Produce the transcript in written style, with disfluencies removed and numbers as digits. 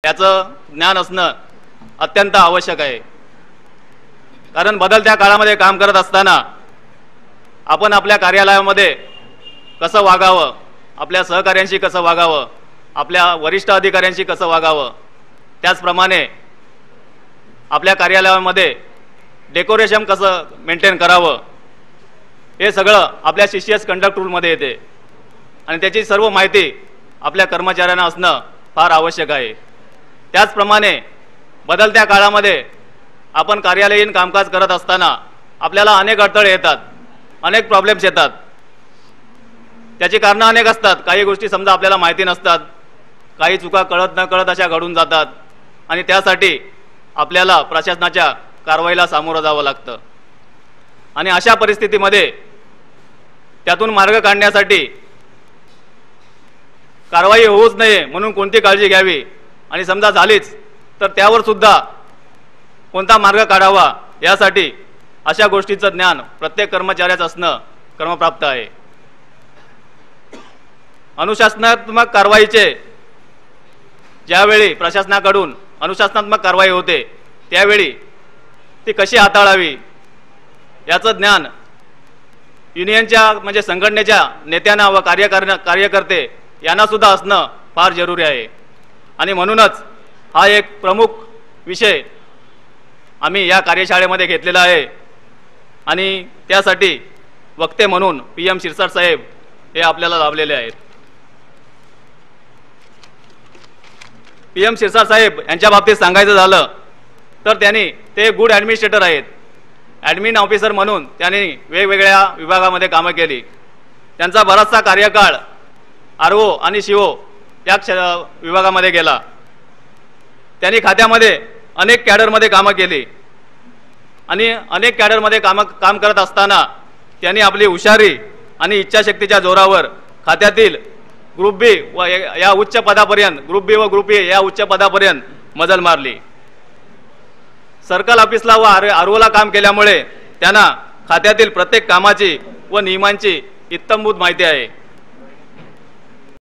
याचं ज्ञान असणं अत्यंत आवश्यक आहे। कारण बदलत्या काळामध्ये काम करत असताना आपण आपल्या कार्यालयामध्ये कसं वागावं, आपल्या सहकाऱ्यांशी कसं वागावं, आपल्या वरिष्ठ अधिकाऱ्यांशी कसं वागावं, त्याचप्रमाणे आपल्या कार्यालयामध्ये डेकोरेशन कसं मेंटेन करावं, हे सगळं आपल्या CCS कंडक्ट रूलमध्ये येते आणि त्याची सर्व माहिती आपल्या कर्मचाऱ्यांना असणं फार आवश्यक आहे। त्याचप्रमाणे बदलत्या काळामध्ये आपण कार्यालयीन कामकाज करत असताना आपल्याला अनेक अडथळे येतात, अनेक प्रॉब्लेम्स येतात। त्याची कारणं अनेक असतात। काही गोष्टी समजा आपल्याला माहिती नसतात, काही चुका कळत न कळत अशा घडून जातात आणि त्यासाठी आपल्याला प्रशासनाच्या कारवाईला सामोरं जावं लागतं। आणि अशा परिस्थितीमध्ये त्यातून मार्ग काढण्यासाठी कारवाई होऊच नये म्हणून कोणती काळजी घ्यावी आणि समजा झालीच तर त्यावर सुद्धा कोणता मार्ग काढावा यासाठी अशा गोष्टीचं ज्ञान प्रत्येक कर्मचाऱ्याचं असणं क्रमप्राप्त आहे। अनुशासनात्मक कारवाईचे ज्यावेळी प्रशासनाकडून अनुशासनात्मक कारवाई होते त्यावेळी ती कशी हाताळावी याचं ज्ञान युनियनच्या म्हणजे संघटनेच्या नेत्यांना व कार्यकर्ते यांना सुद्धा असणं फार जरुरी आहे। आणि म्हणूनच हा एक प्रमुख विषय आम्ही या कार्यशाळेमध्ये घेतलेला आहे आणि त्यासाठी वक्ते म्हणून PM शिरसाट साहेब हे आपल्याला लाभलेले आहेत। PM शिरसाट साहेब यांच्या बाबतीत सांगायचं झालं तर ते गुड ॲडमिनिस्ट्रेटर आहेत। ॲडमिन ऑफिसर म्हणून त्यांनी वेगवेगळ्या विभागामध्ये कामं केली। त्यांचा बराचसा कार्यकाळ RO आणि CO या विभागामध्ये गेला। त्यांनी खात्यामध्ये अनेक कॅडरमध्ये कामं केली आणि अनेक कॅडरमध्ये काम करत असताना त्यांनी आपली हुशारी आणि इच्छाशक्तीच्या जोरावर खात्यातील ग्रुप B व या उच्च पदापर्यंत ग्रुप B व ग्रुप A या उच्च पदापर्यंत मजल मारली। सर्कल ऑफिसला व ROला काम केल्यामुळे त्यांना खात्यातील प्रत्येक कामाची व नियमांची इत्तमभूत माहिती आहे।